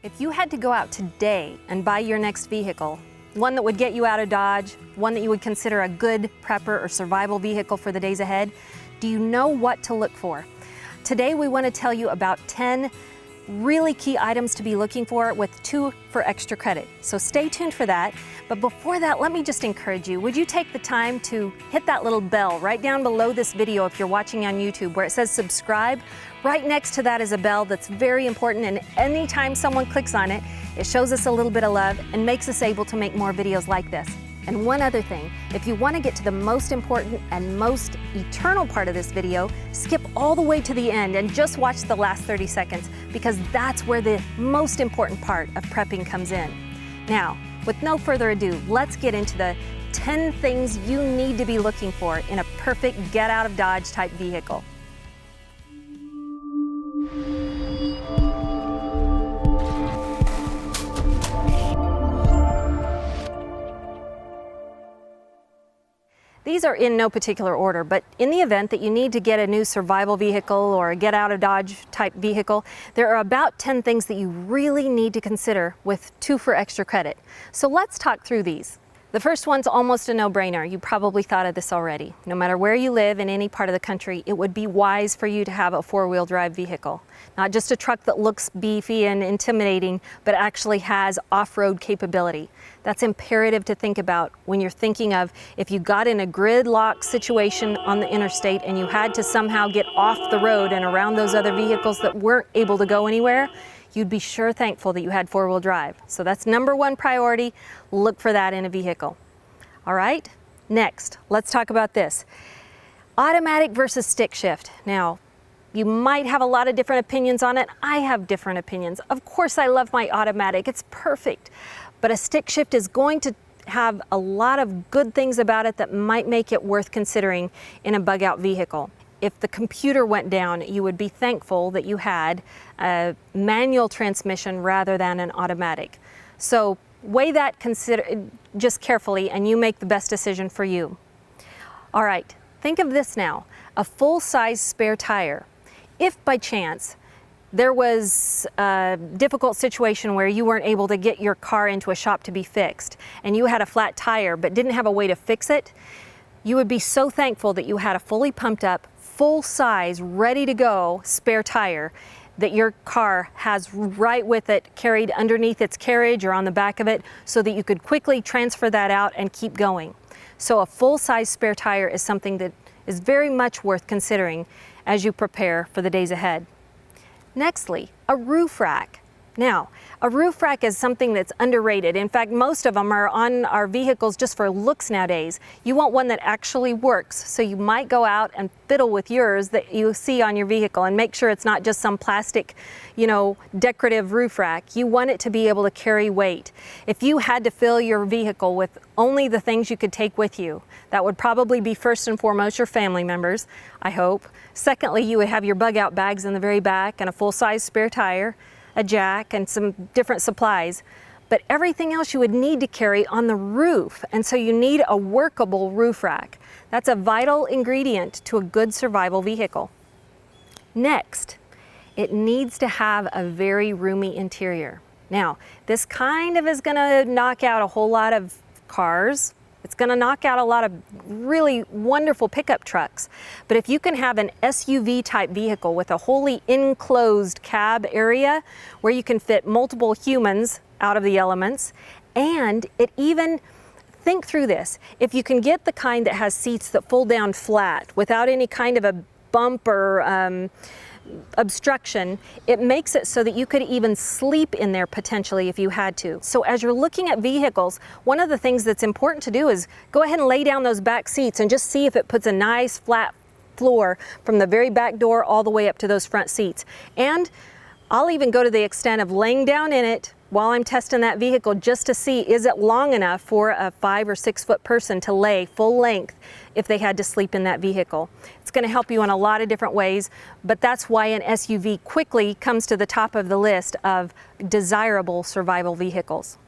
If you had to go out today and buy your next vehicle, one that would get you out of Dodge, one that you would consider a good prepper or survival vehicle for the days ahead, do you know what to look for? Today we want to tell you about 10 really key items to be looking for with 2 for extra credit. So stay tuned for that. But before that, let me just encourage you, would you take the time to hit that little bell right down below this video if you're watching on YouTube where it says subscribe? Right next to that is a bell that's very important, and anytime someone clicks on it, it shows us a little bit of love and makes us able to make more videos like this. And one other thing, if you want to get to the most important and most eternal part of this video, skip all the way to the end and just watch the last 30 seconds, because that's where the most important part of prepping comes in. Now, with no further ado, let's get into the 10 things you need to be looking for in a perfect get out of Dodge type vehicle. These are in no particular order, but in the event that you need to get a new survival vehicle or a get out of Dodge type vehicle, there are about 10 things that you really need to consider with 2 for extra credit. So let's talk through these. The first one's almost a no-brainer. You probably thought of this already. No matter where you live in any part of the country, it would be wise for you to have a 4-wheel drive vehicle. Not just a truck that looks beefy and intimidating, but actually has off-road capability. That's imperative to think about when you're thinking of if you got in a gridlock situation on the interstate and you had to somehow get off the road and around those other vehicles that weren't able to go anywhere, you'd be sure thankful that you had 4-wheel drive. So that's number 1 priority. Look for that in a vehicle. All right, next, let's talk about this. Automatic versus stick shift. Now, you might have a lot of different opinions on it. I have different opinions. Of course, I love my automatic. It's perfect. But a stick shift is going to have a lot of good things about it that might make it worth considering in a bug out vehicle. If the computer went down, you would be thankful that you had a manual transmission rather than an automatic. So weigh that just carefully and you make the best decision for you. All right, think of this now, a full-size spare tire. If by chance there was a difficult situation where you weren't able to get your car into a shop to be fixed and you had a flat tire but didn't have a way to fix it, you would be so thankful that you had a fully pumped up, full size, ready to go spare tire that your car has right with it carried underneath its carriage or on the back of it so that you could quickly transfer that out and keep going. So a full size spare tire is something that is very much worth considering as you prepare for the days ahead. Nextly, a roof rack. Now, a roof rack is something that's underrated. In fact, most of them are on our vehicles just for looks nowadays. You want one that actually works, so you might go out and fiddle with yours that you see on your vehicle and make sure it's not just some plastic, decorative roof rack. You want it to be able to carry weight. If you had to fill your vehicle with only the things you could take with you, that would probably be first and foremost your family members, I hope. Secondly, you would have your bug out bags in the very back and a full-size spare tire, a jack, and some different supplies, but everything else you would need to carry on the roof, and so you need a workable roof rack. That's a vital ingredient to a good survival vehicle. Next, it needs to have a very roomy interior. Now, this kind of is going to knock out a whole lot of cars. It's going to knock out a lot of really wonderful pickup trucks. But if you can have an SUV type vehicle with a wholly enclosed cab area where you can fit multiple humans out of the elements, and it even, think through this, if you can get the kind that has seats that fold down flat without any kind of a bump or obstruction, it makes it so that you could even sleep in there potentially if you had to. So as you're looking at vehicles, one of the things that's important to do is go ahead and lay down those back seats and just see if it puts a nice flat floor from the very back door all the way up to those front seats. And I'll even go to the extent of laying down in it while I'm testing that vehicle just to see, is it long enough for a 5 or 6 foot person to lay full length if they had to sleep in that vehicle. It's going to help you in a lot of different ways, but that's why an SUV quickly comes to the top of the list of desirable survival vehicles.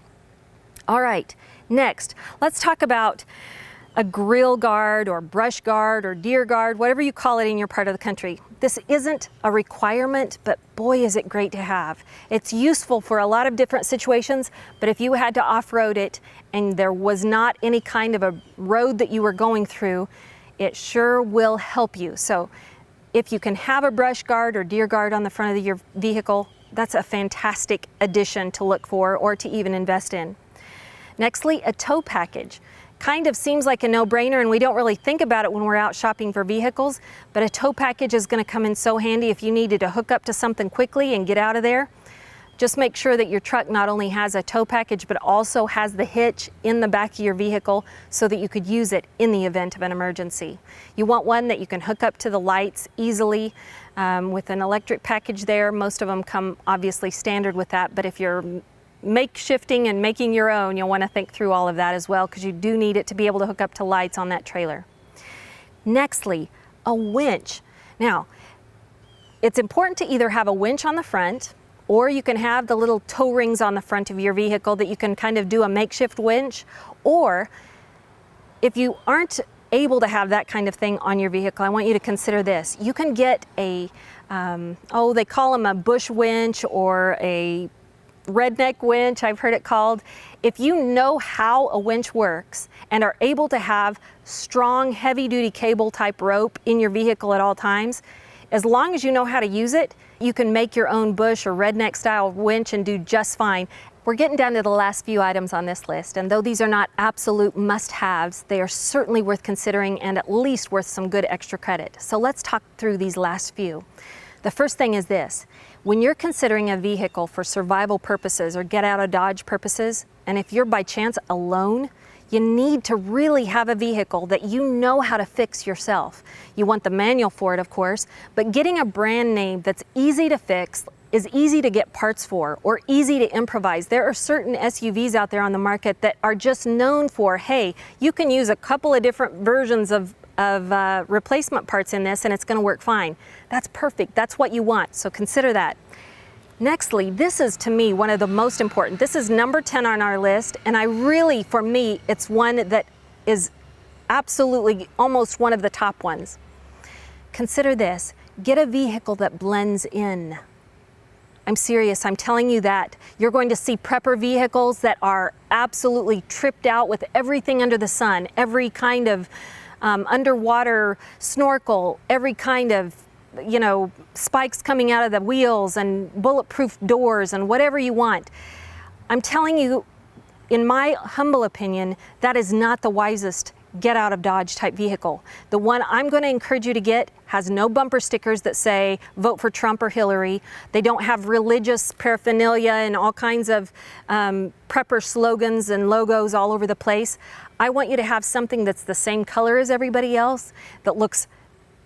All right, next, let's talk about a Grille Guard or Brush Guard or Deer Guard, whatever you call it in your part of the country. This isn't a requirement, but boy, is it great to have. It's useful for a lot of different situations, but if you had to off-road it and there was not any kind of a road that you were going through, it sure will help you. So if you can have a brush guard or deer guard on the front of your vehicle, that's a fantastic addition to look for or to even invest in. Nextly, a tow package. Kind of seems like a no-brainer, and we don't really think about it when we're out shopping for vehicles, but a tow package is going to come in so handy if you needed to hook up to something quickly and get out of there. Just make sure that your truck not only has a tow package, but also has the hitch in the back of your vehicle so that you could use it in the event of an emergency. You want one that you can hook up to the lights easily with an electric package there. Most of them come obviously standard with that, but if you're makeshifting and making your own, you'll want to think through all of that as well, because you do need it to be able to hook up to lights on that trailer. Nextly, a winch. Now, it's important to either have a winch on the front, or you can have the little tow rings on the front of your vehicle that you can kind of do a makeshift winch. Or if you aren't able to have that kind of thing on your vehicle, I want you to consider this. You can get a, they call them a bush winch or a redneck winch, I've heard it called. If you know how a winch works and are able to have strong, heavy-duty cable type rope in your vehicle at all times, as long as you know how to use it, you can make your own bush or redneck style winch and do just fine. We're getting down to the last few items on this list, and though these are not absolute must-haves, they are certainly worth considering and at least worth some good extra credit. So let's talk through these last few. The first thing is this. When you're considering a vehicle for survival purposes or get out of Dodge purposes, and if you're by chance alone, you need to really have a vehicle that you know how to fix yourself. You want the manual for it, of course, but getting a brand name that's easy to fix, is easy to get parts for, or easy to improvise. There are certain SUVs out there on the market that are just known for, hey, you can use a couple of different versions of replacement parts in this and it's going to work fine. That's perfect. That's what you want. So consider that. Nextly, this is to me one of the most important. This is number 10 on our list, and I really, for me, it's one that is absolutely almost one of the top ones. Consider this. Get a vehicle that blends in. I'm serious, I'm telling you that. You're going to see prepper vehicles that are absolutely tripped out with everything under the sun, every kind of underwater snorkel, every kind of, spikes coming out of the wheels and bulletproof doors and whatever you want. I'm telling you, in my humble opinion, that is not the wisest get out of Dodge type vehicle. The one I'm going to encourage you to get has no bumper stickers that say vote for Trump or Hillary. They don't have religious paraphernalia and all kinds of prepper slogans and logos all over the place. I want you to have something that's the same color as everybody else, that looks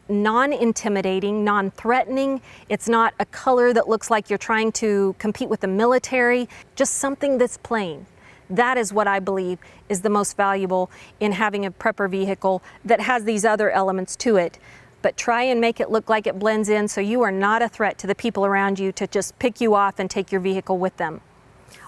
non-intimidating, non-threatening. It's not a color that looks like you're trying to compete with the military, just something that's plain. That is what I believe is the most valuable in having a prepper vehicle that has these other elements to it. But try and make it look like it blends in so you are not a threat to the people around you to just pick you off and take your vehicle with them.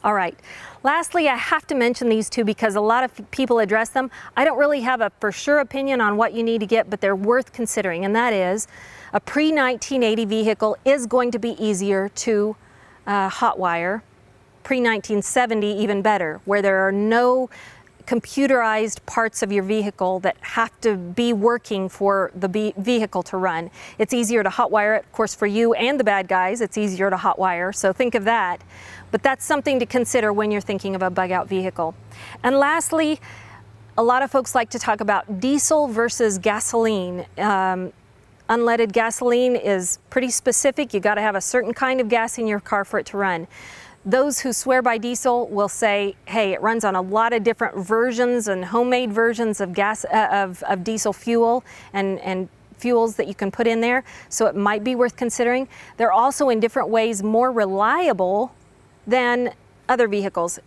All right, lastly, I have to mention these two because a lot of people address them. I don't really have a for sure opinion on what you need to get, but they're worth considering, and that is a pre-1980 vehicle is going to be easier to hotwire. Pre-1970 even better, where there are no computerized parts of your vehicle that have to be working for the vehicle to run. It's easier to hotwire it, of course, for you and the bad guys. It's easier to hotwire, so think of that. But that's something to consider when you're thinking of a bug-out vehicle. And lastly, a lot of folks like to talk about diesel versus gasoline. Unleaded gasoline is pretty specific. You got to have a certain kind of gas in your car for it to run. Those who swear by diesel will say, hey, it runs on a lot of different versions and homemade versions of gas, of diesel fuel and fuels that you can put in there, so it might be worth considering. They're also in different ways more reliable than other vehicles.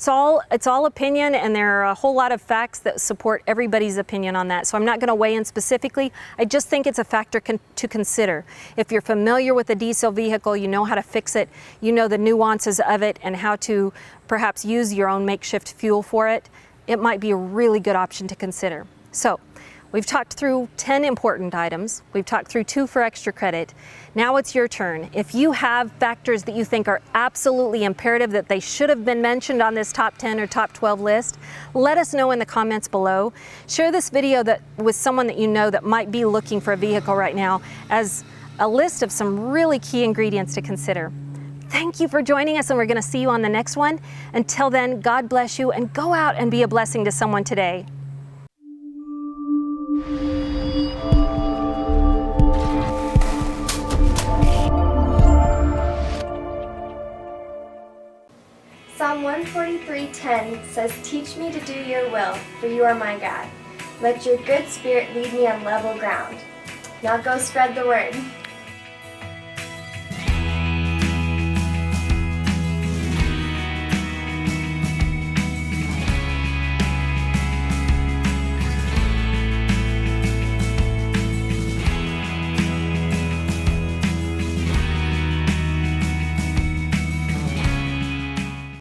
It's all opinion, and there are a whole lot of facts that support everybody's opinion on that. So I'm not going to weigh in specifically. I just think it's a factor to consider. If you're familiar with a diesel vehicle, you know how to fix it, you know the nuances of it and how to perhaps use your own makeshift fuel for it, it might be a really good option to consider. So We've talked through 10 important items. We've talked through 2 for extra credit. Now it's your turn. If you have factors that you think are absolutely imperative that they should have been mentioned on this top 10 or top 12 list, let us know in the comments below. Share this video with someone that you know that might be looking for a vehicle right now as a list of some really key ingredients to consider. Thank you for joining us, and we're going to see you on the next one. Until then, God bless you, and go out and be a blessing to someone today. Psalm 143:10 says, "Teach me to do your will, for you are my God. Let your good spirit lead me on level ground." Now go spread the word.